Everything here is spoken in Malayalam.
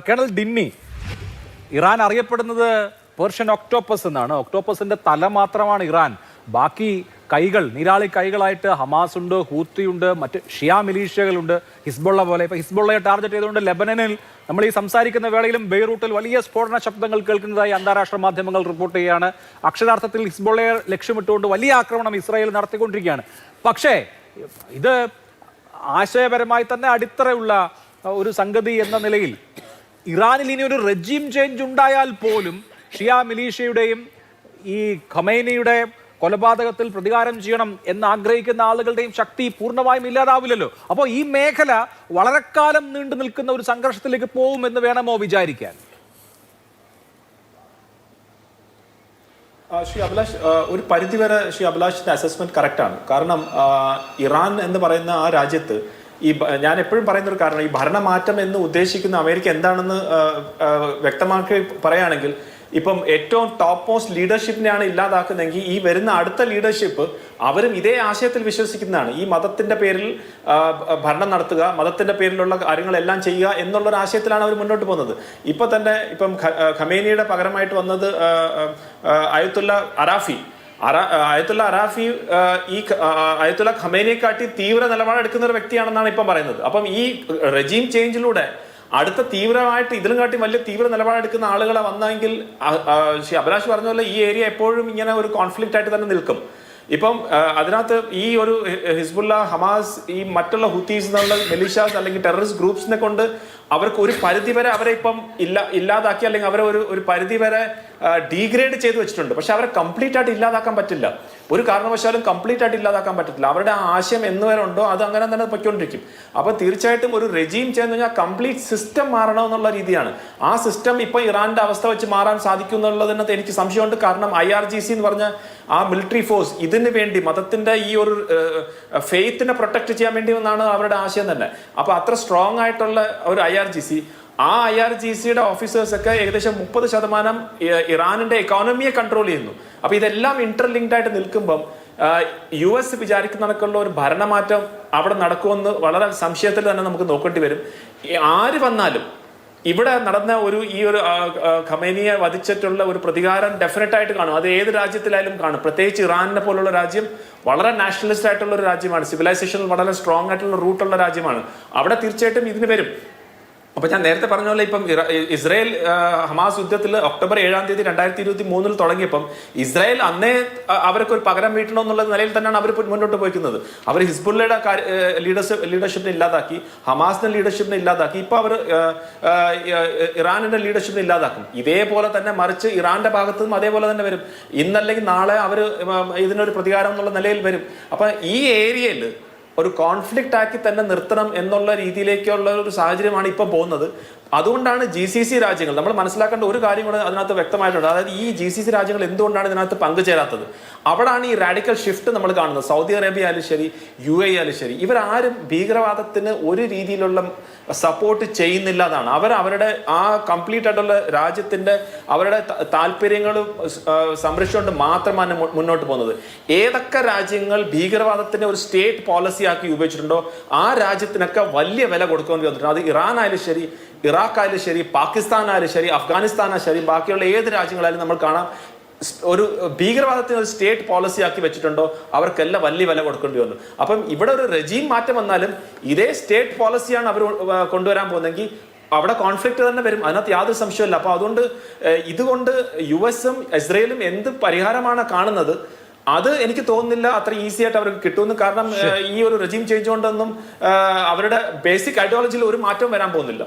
കേണൽ ഡിന്നി, ഇറാൻ അറിയപ്പെടുന്നത് പേർഷ്യൻ ഒക്ടോപ്പസ് എന്നാണ്. ഒക്ടോപ്പസിന്റെ തല മാത്രമാണ് ഇറാൻ. ബാക്കി കൈകൾ, നീരാളി കൈകളായിട്ട് ഹമാസ് ഉണ്ട്, ഹൂത്തിയുണ്ട്, മറ്റ് ഷിയ മിലീഷ്യകളുണ്ട്, ഹിസ്ബുള്ള പോലെ. ഇപ്പൊ ഹിസ്ബുള്ളയെ ടാർഗറ്റ് ചെയ്തുകൊണ്ട് ലെബനനിൽ നമ്മൾ ഈ സംസാരിക്കുന്ന വേളയിലും ബെയ്റൂട്ടിൽ വലിയ സ്ഫോടന ശബ്ദങ്ങൾ കേൾക്കുന്നതായി അന്താരാഷ്ട്ര മാധ്യമങ്ങൾ റിപ്പോർട്ട് ചെയ്യുകയാണ്. അക്ഷരാർത്ഥത്തിൽ ഹിസ്ബുള്ളയെ ലക്ഷ്യമിട്ടുകൊണ്ട് വലിയ ആക്രമണം ഇസ്രായേൽ നടത്തിക്കൊണ്ടിരിക്കുകയാണ്. പക്ഷേ ഇത് ആശയപരമായി തന്നെ അടിത്തറയുള്ള ഒരു സംഗതി എന്ന നിലയിൽ ഇറാനിൽ ഇനി ഒരു റെജീം ചേഞ്ച് ഉണ്ടായാൽ പോലും ഷിയ മിലീഷ്യയുടെയും ഈ ഖമൈനിയുടെ കൊലപാതകത്തിൽ പ്രതികാരം ചെയ്യണം എന്ന് ആഗ്രഹിക്കുന്ന ആളുകളുടെയും ശക്തി പൂർണ്ണമായും ഇല്ലാതാവില്ലല്ലോ. അപ്പോൾ ഈ മേഖല വളരെ കാലം നീണ്ടു നിൽക്കുന്ന ഒരു സംഘർഷത്തിലേക്ക് പോകുമെന്ന് വേണമോ വിചാരിക്കാൻ? ശ്രീ അഭിലാഷ്, ഒരു പരിധിവരെ ശ്രീ അഭിലാഷിന്റെ അസസ്മെന്റ് കറക്റ്റാണ്. കാരണം ഇറാൻ എന്ന് പറയുന്ന ആ രാജ്യത്ത് ഞാൻ എപ്പോഴും പറയുന്ന ഒരു കാരണം, ഈ ഭരണമാറ്റം എന്ന് ഉദ്ദേശിക്കുന്ന അമേരിക്ക എന്താണെന്ന് വ്യക്തമാക്കി പറയുകയാണെങ്കിൽ, ഇപ്പം ഏറ്റവും ടോപ്പ് മോസ്റ്റ് ലീഡർഷിപ്പിനെയാണ് ഇല്ലാതാക്കുന്നതെങ്കിൽ ഈ വരുന്ന അടുത്ത ലീഡർഷിപ്പ് അവരും ഇതേ ആശയത്തിൽ വിശ്വസിക്കുന്നതാണ്. ഈ മതത്തിന്റെ പേരിൽ ഭരണം നടത്തുക, മതത്തിന്റെ പേരിലുള്ള കാര്യങ്ങളെല്ലാം ചെയ്യുക എന്നുള്ളൊരു ആശയത്തിലാണ് അവർ മുന്നോട്ട് പോകുന്നത്. ഇപ്പം ഖമേനിയുടെ പകരമായിട്ട് വന്നത് അയത്തുള്ള അറാഫി. അയത്തുള്ള അറാഫി ഈ അയത്തുള്ള ഖമേനിയെക്കാട്ടി തീവ്ര നിലപാടെടുക്കുന്ന ഒരു വ്യക്തിയാണെന്നാണ് ഇപ്പം പറയുന്നത്. അപ്പം ഈ റെജീം ചേഞ്ചിലൂടെ അടുത്ത തീവ്രമായിട്ട് ഇതിലും കാട്ടി വലിയ തീവ്ര നിലപാടെടുക്കുന്ന ആളുകളെ വന്നെങ്കിൽ ശ്രീ അഭിലാഷ് പറഞ്ഞ പോലെ ഈ ഏരിയ എപ്പോഴും ഇങ്ങനെ ഒരു കോൺഫ്ലിക്റ്റ് ആയിട്ട് തന്നെ നിൽക്കും. ഇപ്പം അതിനകത്ത് ഈ ഒരു ഹിസ്ബുള്ള, ഹമാസ്, ഈ മറ്റുള്ള ഹുത്തീസ് എന്നുള്ള മിലിഷ്യാസ് അല്ലെങ്കിൽ ടെററിസ്റ്റ് ഗ്രൂപ്പ്സിനെ കൊണ്ട് അവർക്ക് ഒരു പരിധിവരെ അവരെ ഇപ്പം ഇല്ലാതാക്കി, അല്ലെങ്കിൽ അവരെ ഒരു പരിധിവരെ ഡീഗ്രേഡ് ചെയ്ത് വെച്ചിട്ടുണ്ട്. പക്ഷെ അവരെ കംപ്ലീറ്റ് ആയിട്ട് ഇല്ലാതാക്കാൻ പറ്റില്ല, ഒരു കാരണവശാലും കംപ്ലീറ്റ് ആയിട്ട് ഇല്ലാതാക്കാൻ പറ്റില്ല. അവരുടെ ആ ആശയം എന്ന് വരെ ഉണ്ടോ അത് അങ്ങനെ തന്നെ പൊയ്ക്കൊണ്ടിരിക്കും. അപ്പൊ തീർച്ചയായിട്ടും ഒരു റെജീം ചെയ്യുന്ന കഴിഞ്ഞാൽ കംപ്ലീറ്റ് സിസ്റ്റം മാറണം എന്നുള്ള രീതിയാണ്. ആ സിസ്റ്റം ഇപ്പൊ ഇറാന്റെ അവസ്ഥ വെച്ച് മാറാൻ സാധിക്കും എന്നുള്ളതിനകത്ത് എനിക്ക് സംശയമുണ്ട്. കാരണം IRGC എന്ന് പറഞ്ഞ ആ മിലിറ്ററി ഫോഴ്സ് ഇതിന് വേണ്ടി, മതത്തിന്റെ ഈ ഒരു ഫെയ്ത്തിനെ പ്രൊട്ടക്ട് ചെയ്യാൻ വേണ്ടി എന്നാണ് അവരുടെ ആശയം തന്നെ. അപ്പൊ അത്ര സ്ട്രോങ് ആയിട്ടുള്ള ഒരു IRGC, ആ IRGCയുടെ ഓഫീസേഴ്സ് ഒക്കെ ഏകദേശം 30% ഇറാനിന്റെ എക്കോണമിയെ കൺട്രോൾ ചെയ്യുന്നു. അപ്പൊ ഇതെല്ലാം ഇന്റർലിങ്ക്ഡ് ആയിട്ട് നിൽക്കുമ്പം US വിചാരിക്കുന്ന കണക്കുള്ള ഒരു ഭരണമാറ്റം അവിടെ നടക്കുമെന്ന് വളരെ സംശയത്തിൽ തന്നെ നമുക്ക് നോക്കേണ്ടി വരും. ആര് വന്നാലും ഇവിടെ നടന്ന ഈ ഒരു ഖമേനിയെ വധിച്ചിട്ടുള്ള ഒരു പ്രതികാരം ഡെഫിനറ്റ് ആയിട്ട് കാണും. അത് ഏത് രാജ്യത്തിലായാലും കാണും. പ്രത്യേകിച്ച് ഇറാനിനെ പോലുള്ള രാജ്യം വളരെ നാഷണലിസ്റ്റ് ആയിട്ടുള്ള ഒരു രാജ്യമാണ്, സിവിലൈസേഷനിൽ വളരെ സ്ട്രോങ് ആയിട്ടുള്ള റൂട്ടുള്ള രാജ്യമാണ്. അവിടെ തീർച്ചയായിട്ടും ഇതിന് വരും. അപ്പൊ ഞാൻ നേരത്തെ പറഞ്ഞ പോലെ ഇപ്പം ഇസ്രായേൽ ഹമാസ് യുദ്ധത്തിൽ ഒക്ടോബർ 7 2023 തുടങ്ങിയപ്പം ഇസ്രായേൽ അന്നേ അവർക്ക് ഒരു പകരം വീട്ടണം എന്നുള്ള നിലയിൽ തന്നെയാണ് അവർ മുന്നോട്ട് പോയിരിക്കുന്നത്. അവർ ഹിസ്ബുള്ളയുടെ ലീഡർഷിപ്പിനെ ഇല്ലാതാക്കി, ഹമാസിന്റെ ലീഡർഷിപ്പിനെ ഇല്ലാതാക്കി, ഇപ്പൊ അവർ ഇറാനിന്റെ ലീഡർഷിപ്പിനെ ഇല്ലാതാക്കും. ഇതേപോലെ തന്നെ മറിച്ച് ഇറാന്റെ ഭാഗത്തു നിന്നും അതേപോലെ തന്നെ വരും. ഇന്നല്ലെങ്കിൽ നാളെ അവർ ഇതിനൊരു പ്രതികാരം എന്നുള്ള നിലയിൽ വരും. അപ്പൊ ഈ ഏരിയയിൽ ഒരു കോൺഫ്ലിക്റ്റ് ആക്കി തന്നെ നിർത്തണം എന്നുള്ള രീതിയിലേക്കുള്ള ഒരു സാഹചര്യമാണ് ഇപ്പം പോകുന്നത്. അതുകൊണ്ടാണ് GCC രാജ്യങ്ങൾ, നമ്മൾ മനസ്സിലാക്കേണ്ട ഒരു കാര്യം കൂടെ അതിനകത്ത് വ്യക്തമായിട്ടുണ്ട്. അതായത് ഈ GCC രാജ്യങ്ങൾ എന്തുകൊണ്ടാണ് ഇതിനകത്ത് പങ്കുചേരാത്തത്? അവിടാണ് ഈ റാഡിക്കൽ ഷിഫ്റ്റ് നമ്മൾ കാണുന്നത്. സൗദി അറേബ്യ ആയാലും ശരി, UAE ആയാലും ശരി, ഇവരാരും ഭീകരവാദത്തിന് ഒരു രീതിയിലുള്ള സപ്പോർട്ട് ചെയ്യുന്നില്ല എന്നാണ്. അവരുടെ ആ കംപ്ലീറ്റ് ആയിട്ടുള്ള രാജ്യത്തിന്റെ അവരുടെ താല്പര്യങ്ങൾ സംരക്ഷിച്ചുകൊണ്ട് മാത്രമാണ് മുന്നോട്ട് പോകുന്നത്. ഏതൊക്കെ രാജ്യങ്ങൾ ഭീകരവാദത്തിന്റെ ഒരു സ്റ്റേറ്റ് പോളിസി ആക്കി ഉപയോഗിച്ചിട്ടുണ്ടോ ആ രാജ്യത്തിനൊക്കെ വലിയ വില കൊടുക്കേണ്ടി വന്നിട്ടുണ്ട്. അത് ഇറാൻ ആയാലും ശരി, ഇറാഖ് ആയാലും ശരി, പാകിസ്ഥാൻ ആയാലും ശരി, അഫ്ഗാനിസ്ഥാൻ ആയാലും ശരി, ബാക്കിയുള്ള ഏത് രാജ്യങ്ങളായാലും നമ്മൾ കാണാം, ഒരു ഭീകരവാദത്തിന് ഒരു സ്റ്റേറ്റ് പോളിസി ആക്കി വെച്ചിട്ടുണ്ടോ അവർക്കെല്ലാം വലിയ വില കൊടുക്കേണ്ടി വന്നു. അപ്പം ഇവിടെ ഒരു റെജീം മാറ്റം വന്നാലും ഇതേ സ്റ്റേറ്റ് പോളിസിയാണ് അവർ കൊണ്ടുവരാൻ പോകുന്നതെങ്കിൽ അവിടെ കോൺഫ്ലിക്റ്റ് തന്നെ വരും, അതിനകത്ത് യാതൊരു സംശയമില്ല. അപ്പൊ ഇതുകൊണ്ട് US-ഉം ഇസ്രയേലും എന്ത് പരിഹാരമാണ് കാണുന്നത് അത് എനിക്ക് തോന്നുന്നില്ല അത്ര ഈസി ആയിട്ട് അവർക്ക് കിട്ടുമെന്ന്. കാരണം ഈ ഒരു റെജീം ചേഞ്ച് കൊണ്ടൊന്നും അവരുടെ ബേസിക് ഐഡിയോളജിയിൽ ഒരു മാറ്റം വരാൻ പോകുന്നില്ല.